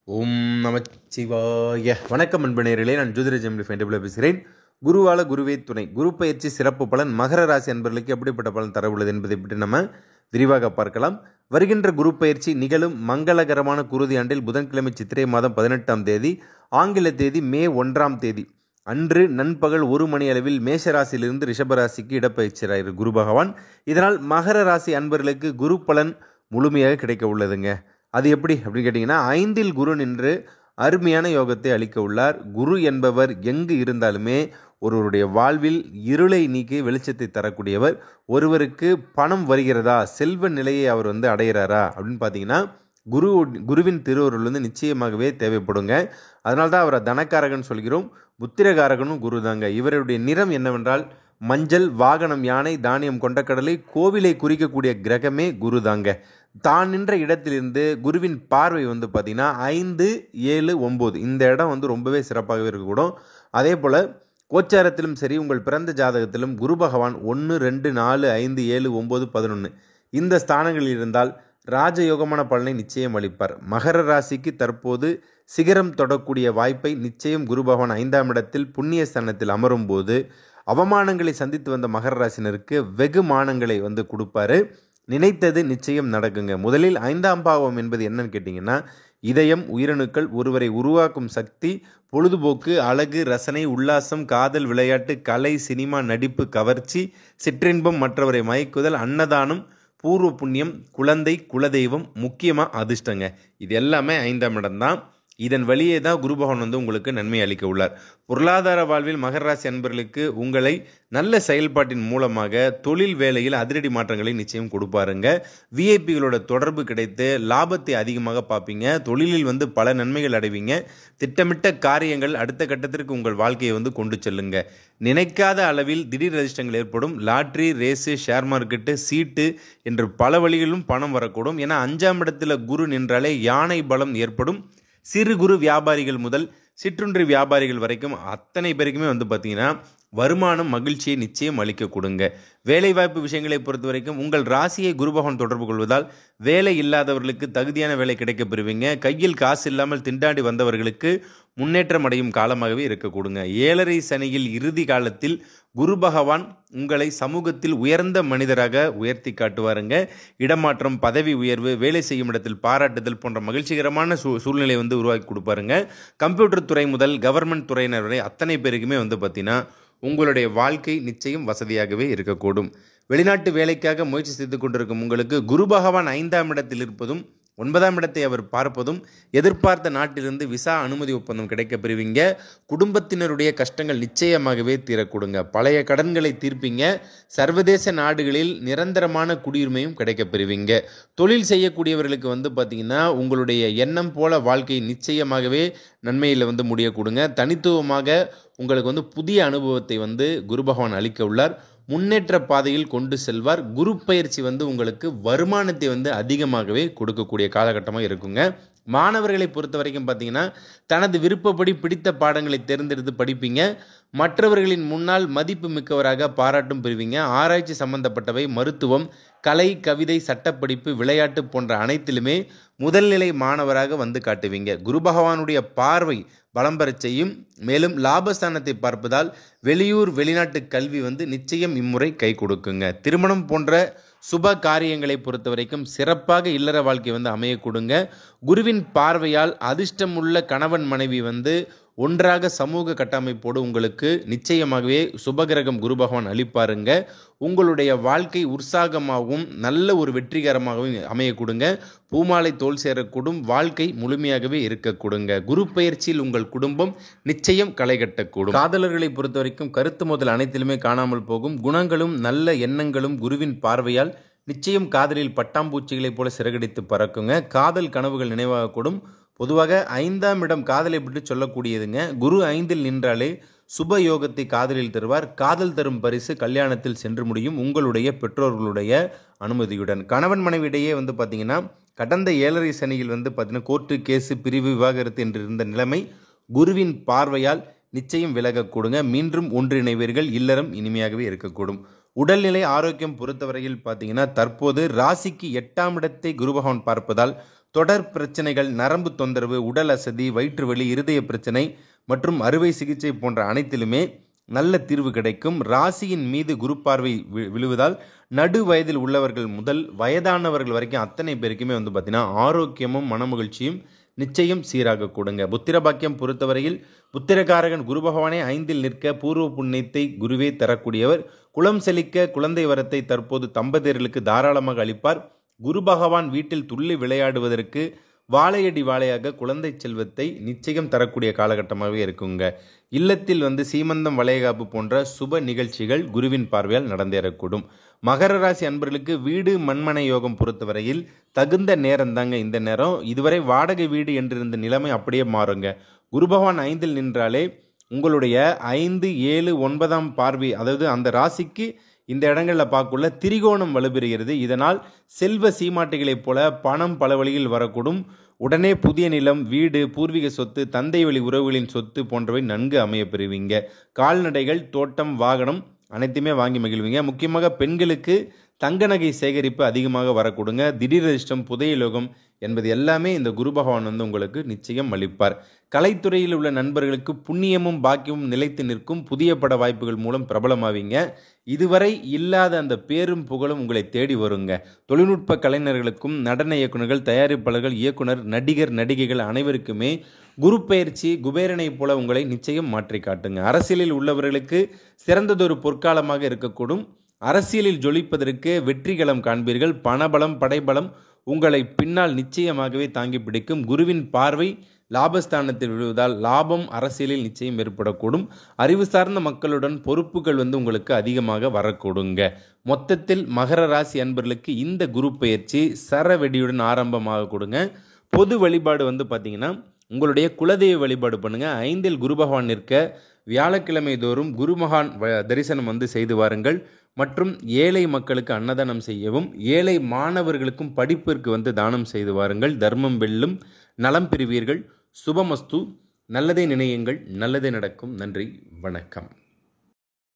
ஓம் நமச்சிவாய. வணக்கம் அன்பனேர்களே, நான் ஜோதிட ஜெமினி ஃபைண்டபிள் பேசுகிறேன். குருவால குருவே துணை. குரு பயிற்சி சிறப்பு பலன் மகர ராசி அன்பர்களுக்கு எப்படிப்பட்ட பலன் தர உள்ளது என்பதை பற்றி நம்ம விரிவாக பார்க்கலாம். வருகின்ற குரு பயிற்சி நிகழும் மங்களகரமான குருதி ஆண்டில் புதன்கிழமை சித்திரை மாதம் 18ஆம் தேதி, ஆங்கில தேதி மே 1ஆம் தேதி அன்று நண்பகல் 1 மணி அளவில் மேஷராசியிலிருந்து ரிஷபராசிக்கு இடப்பயிற்சியார் குரு பகவான். இதனால் மகர ராசி அன்பர்களுக்கு குரு பலன் முழுமையாக கிடைக்க உள்ளதுங்க. அது எப்படி அப்படின்னு கேட்டிங்கன்னா, 5இல் குரு நின்று அருமையான யோகத்தை அளிக்க உள்ளார். குரு என்பவர் எங்கு இருந்தாலுமே ஒருவருடைய வாழ்வில் இருளை நீக்கி வெளிச்சத்தை தரக்கூடியவர். ஒருவருக்கு பணம் வருகிறதா, செல்வ நிலையை அவர் அடைகிறாரா அப்படின்னு பார்த்தீங்கன்னா, குருவின் திருவருள் நிச்சயமாகவே தேவைப்படுங்க. அதனால தான் அவரை தனக்காரகன் சொல்கிறோம். புத்திரகாரகனும் குரு தாங்க. இவருடைய நிறம் என்னவென்றால் மஞ்சள், வாகனம் யானை, தானியம் கொண்டக்கடலை, கோவிலை குறிக்கக்கூடிய கிரகமே குரு தாங்க. தான் நின்ற இடத்திலிருந்து குருவின் பார்வை பார்த்தீங்கன்னா 5, 7, 9 இந்த இடம் ரொம்பவே சிறப்பாகவே இருக்கக்கூடும். அதே போல் கோச்சாரத்திலும் சரி, உங்கள் பிறந்த ஜாதகத்திலும் குரு பகவான் 1, 2, 4, 5, 7, 9, 11 இந்த ஸ்தானங்களில் இருந்தால் ராஜயோகமான பலனை நிச்சயம் அளிப்பார். மகர ராசிக்கு தற்போது சிகரம் தொடக்கூடிய வாய்ப்பை நிச்சயம் குரு பகவான் 5ஆம் இடத்தில் புண்ணிய ஸ்தானத்தில் அமரும் போது அவமானங்களை சந்தித்து வந்த மகர ராசினருக்கு வெகு மானங்களை கொடுப்பாரு. நினைத்தது நிச்சயம் நடக்குங்க. முதலில் 5ஆம் பாவம் என்பது என்னன்னு கேட்டிங்கன்னா, இதயம், உயிரணுக்கள், ஒருவரை உருவாக்கும் சக்தி, பொழுதுபோக்கு, அழகு, ரசனை, உல்லாசம், காதல், விளையாட்டு, கலை, சினிமா, நடிப்பு, கவர்ச்சி, சிற்றின்பம், மற்றவரை மயக்குதல், அன்னதானம், பூர்வ புண்ணியம், குழந்தை, குலதெய்வம், முக்கியமாக அதிர்ஷ்டங்க. இது எல்லாமே 5ஆம் இடம்தான். இதன் வழியே தான் குரு பகவான் உங்களுக்கு நன்மை அளிக்க உள்ளார். பொருளாதார வாழ்வில் மகர ராசி அன்பர்களுக்கு உங்களை நல்ல செயல்பாட்டின் மூலமாக தொழில் வேலையில் அதிரடி மாற்றங்களை நிச்சயம் கொடுப்பாருங்க. விஐபிகளோட தொடர்பு கிடைத்து லாபத்தை அதிகமாக பார்ப்பீங்க. தொழிலில் பல நன்மைகள் அடைவீங்க. திட்டமிட்ட காரியங்கள் அடுத்த கட்டத்திற்கு உங்கள் வாழ்க்கையை கொண்டு செல்லுங்க. நினைக்காத அளவில் திடீர் அதிர்ஷ்டங்கள் ஏற்படும். லாட்ரி, ரேஸு, ஷேர் மார்க்கெட்டு, சீட்டு என்று பல வழிகளிலும் பணம் வரக்கூடும். ஏன்னா 5ஆம் இடத்துல குரு நின்றாலே யானை பலம் ஏற்படும். சிறு குறு வியாபாரிகள் முதல் சிற்றுண்டி வியாபாரிகள் வரைக்கும் அத்தனை பேருக்குமே பார்த்தீங்கன்னா வருமானம், மகிழ்ச்சியை நிச்சயம் அளிக்க கொடுங்க. வேலைவாய்ப்பு விஷயங்களை பொறுத்த வரைக்கும் உங்கள் ராசியை குரு பகவான் தொடர்பு கொள்வதால் வேலை இல்லாதவர்களுக்கு தகுதியான வேலை கிடைக்க பெறுவீங்க. கையில் காசு இல்லாமல் திண்டாடி வந்தவர்களுக்கு முன்னேற்றம் அடையும் காலமாகவே இருக்க கொடுங்க. 7.5 சனியில் இறுதி காலத்தில் குரு பகவான் உங்களை சமூகத்தில் உயர்ந்த மனிதராக உயர்த்தி காட்டுவாருங்க. இடமாற்றம், பதவி உயர்வு, வேலை செய்யும் இடத்தில் பாராட்டுதல் போன்ற மகிழ்ச்சிகரமான சூழ்நிலை உருவாக்கி கொடுப்பாருங்க. கம்ப்யூட்டர் துறை முதல் கவர்மெண்ட் துறையினர் வரை அத்தனை பேருக்குமே பார்த்தீங்கன்னா உங்களுடைய வாழ்க்கை நிச்சயம் வசதியாகவே இருக்கக்கூடும். வெளிநாட்டு வேலைக்காக முயற்சி செய்து கொண்டிருக்கும் உங்களுக்கு குரு பகவான் 5ஆம் இடத்தில் இருப்பதும் 9ஆம் இடத்தை அவர் பார்ப்பதும் எதிர்பார்த்த நாட்டிலிருந்து விசா அனுமதி ஒப்பந்தம் கிடைக்க பெறுவீங்க. குடும்பத்தினருடைய கஷ்டங்கள் நிச்சயமாகவே தீரக்கூடுங்க. பழைய கடன்களை தீர்ப்பீங்க. சர்வதேச நாடுகளில் நிரந்தரமான குடியுரிமையும் கிடைக்க பெறுவீங்க. தொழில் செய்யக்கூடியவர்களுக்கு பார்த்தீங்கன்னா உங்களுடைய எண்ணம் போல வாழ்க்கை நிச்சயமாகவே நன்மையில் முடிய கொடுங்க. தனித்துவமாக உங்களுக்கு புதிய அனுபவத்தை குரு பகவான் அளிக்க உள்ளார். முன்னேற்ற பாதையில் கொண்டு செல்வார். குரு பயிற்சி உங்களுக்கு வருமானத்தை அதிகமாகவே கொடுக்கக்கூடிய காலகட்டமாக இருக்குங்க. மாணவர்களை பொறுத்த வரைக்கும் பார்த்தீங்கன்னா தனது விருப்பப்படி பிடித்த பாடங்களை தேர்ந்தெடுத்து படிப்பீங்க. மற்றவர்களின் முன்னால் மதிப்பு மிக்கவராக பாராட்டும் பெறுவீங்க. ஆராய்ச்சி சம்பந்தப்பட்டவை, மருத்துவம், கலை, கவிதை, சட்டப்படிப்பு, விளையாட்டு போன்ற அனைத்திலுமே முதல்நிலை மாணவராக காட்டுவீங்க. குரு பகவானுடைய பார்வை பலம் பெறச் செய்யும். மேலும் லாபஸ்தானத்தை பார்ப்பதால் வெளியூர், வெளிநாட்டு கல்வி நிச்சயம் இம்முறை கை கொடுக்குங்க. திருமணம் போன்ற சுப காரியங்களை பொறுத்த வரைக்கும் சிறப்பாக இல்லற வாழ்க்கை அமைய கொடுங்க. குருவின் பார்வையால் அதிர்ஷ்டமுள்ள கணவன் மனைவி ஒன்றாக சமூக கட்டமைப்போடு உங்களுக்கு நிச்சயமாகவே சுபகிரகம் குரு பகவான் அளிப்பாருங்க. உங்களுடைய வாழ்க்கை உற்சாகமாகவும் நல்ல ஒரு வெற்றிகரமாகவும் அமைய கொடுங்க. பூமாலை தோல் சேரக்கூடும். வாழ்க்கை முழுமையாகவே இருக்க கொடுங்க. குரு பயிற்சியில் உங்கள் குடும்பம் நிச்சயம் களை கட்டக்கூடும். காதலர்களை பொறுத்த வரைக்கும் கருத்து முதல் அனைத்திலுமே காணாமல் போகும். குணங்களும் நல்ல எண்ணங்களும் குருவின் பார்வையால் நிச்சயம் காதலில் பட்டாம்பூச்சிகளைப் போல சிறகடித்து பறக்குங்க. காதல் கனவுகள் நினைவாகக்கூடும். பொதுவாக 5ஆம் இடம் காதலை பற்றி சொல்லக்கூடியதுங்க. குரு 5இல் நின்றாலே சுப யோகத்தை காதலில் தருவார். காதல் தரும் பரிசு கல்யாணத்தில் சென்று முடியும், உங்களுடைய பெற்றோர்களுடைய அனுமதியுடன். கணவன் மனைவியிடையே பார்த்தீங்கன்னா கடந்த 7.5 சனியில் பார்த்தீங்கன்னா கோர்ட்டு கேஸு, பிரிவு, விவாகரத்து என்று இருந்த நிலைமை குருவின் பார்வையால் நிச்சயம் விலகக்கூடுங்க. மீண்டும் ஒன்றிணைவீர்கள். இல்லறம் இனிமையாகவே இருக்கக்கூடும். உடல்நிலை ஆரோக்கியம் பொறுத்தவரையில் பார்த்தீங்கன்னா தற்போது ராசிக்கு 8ஆம் இடத்தை குரு பகவான் பார்ப்பதால் தொடர் பிரச்சனைகள், நரம்பு தொந்தரவு, உடல் அசதி, வயிற்று வலி, இருதய பிரச்சனை மற்றும் அறுவை சிகிச்சை போன்ற அனைத்திலுமே நல்ல தீர்வு கிடைக்கும். ராசியின் மீது குரு பார்வை விழுவதால் நடு வயதில் உள்ளவர்கள் முதல் வயதானவர்கள் வரைக்கும் அத்தனை பேருக்குமே பார்த்தீங்கன்னா ஆரோக்கியமும் மனமகிழ்ச்சியும் நிச்சயம் சீராக கொடுங்க. புத்திர பாக்கியம் பொறுத்தவரையில் புத்திரகாரகன் குரு பகவானே 5ல் நிற்க பூர்வ புண்ணியத்தை குருவே தரக்கூடியவர். குலம் செழிக்க குழந்தை வரத்தை தற்போது தம்பதியர்களுக்கு தாராளமாக அளிப்பார். குரு பகவான் வீட்டில் துள்ளி விளையாடுவதற்கு வாழையடி வாழையாக குழந்தை செல்வத்தை நிச்சயம் தரக்கூடிய காலகட்டமாகவே இருக்குங்க. இல்லத்தில் சீமந்தம், வளையகாப்பு போன்ற சுப நிகழ்ச்சிகள் குருவின் பார்வையால் நடந்தேறக்கூடும். மகர ராசி அன்பர்களுக்கு வீடு மண்மனை யோகம் பொறுத்தவரையில் தகுந்த நேரம் தாங்க இந்த நேரம். இதுவரை வாடகை வீடு என்றிருந்த நிலைமை அப்படியே மாறுங்க. குரு பகவான் 5ல் நின்றாலே உங்களுடைய 5, 7, 9ஆம் பார்வை, அதாவது அந்த ராசிக்கு இந்த இடங்களில் பார்க்குள்ள திரிகோணம் வலுப்பெறுகிறது. இதனால் செல்வ சீமாட்டிகளைப் போல பணம் பல வழியில் வரக்கூடும். உடனே புதிய நிலம், வீடு, பூர்வீக சொத்து, தந்தை வழி உறவுகளின் சொத்து போன்றவை நன்கு அமைய பெறுவீங்க. கால்நடைகள், தோட்டம், வாகனம் அனைத்துமே வாங்கி மகிழ்வீங்க. முக்கியமாக பெண்களுக்கு தங்க நகை சேகரிப்பு அதிகமாக வரக்கூடுங்க. திடீர் அதிர்ஷ்டம், புதையலோகம் என்பது எல்லாமே இந்த குரு பகவான் உங்களுக்கு நிச்சயம் அளிப்பார். கலைத்துறையில் உள்ள நண்பர்களுக்கு புண்ணியமும் பாக்கியமும் நிலைத்து நிற்கும். புதிய பட வாய்ப்புகள் மூலம் பிரபலமாவீங்க. இதுவரை இல்லாத அந்த பேரும் புகழும் உங்களை தேடி வருங்க. தொழில்நுட்ப கலைஞர்களுக்கும் நடன இயக்குநர்கள், தயாரிப்பாளர்கள், இயக்குனர், நடிகர், நடிகைகள் அனைவருக்குமே குரு பெயர்ச்சி குபேரனை போல உங்களை நிச்சயம் மாற்றி காட்டுங்க. அரசியலில் உள்ளவர்களுக்கு சிறந்ததொரு பொற்காலமாக இருக்கக்கூடும். அரசியலில் ஜொலிப்பதற்கு வெற்றிகளம் காண்பீர்கள். பணபலம், படைபலம் உங்களை பின்னால் நிச்சயமாகவே தாங்கி பிடிக்கும். குருவின் பார்வை லாபஸ்தானத்தில் விழுவதால் லாபம் அரசியலில் நிச்சயம் ஏற்படக்கூடும். அறிவு சார்ந்த மக்களுடன் பொறுப்புகள் உங்களுக்கு அதிகமாக வரக்கூடுங்க. மொத்தத்தில் மகர ராசி அன்பர்களுக்கு இந்த குரு பெயர்ச்சி சரவெடியுடன் ஆரம்பமாக கொடுங்க. பொது வழிபாடு பார்த்தீங்கன்னா உங்களுடைய குலதெய்வ வழிபாடு பண்ணுங்க. 5ல் குரு பகவான் நிற்க வியாழக்கிழமை தோறும் குருமகான் தரிசனம் செய்து வாருங்கள். மற்றும் ஏழை மக்களுக்கு அன்னதானம் செய்யவும், ஏழை மாணவர்களுக்கும் படிப்பிற்கு தானம் செய்து வாருங்கள். தர்மம் வெல்லும், நலம் பெறுவீர்கள். சுபமஸ்து. நல்லதே நினையுங்கள், நல்லதே நடக்கும். நன்றி, வணக்கம்.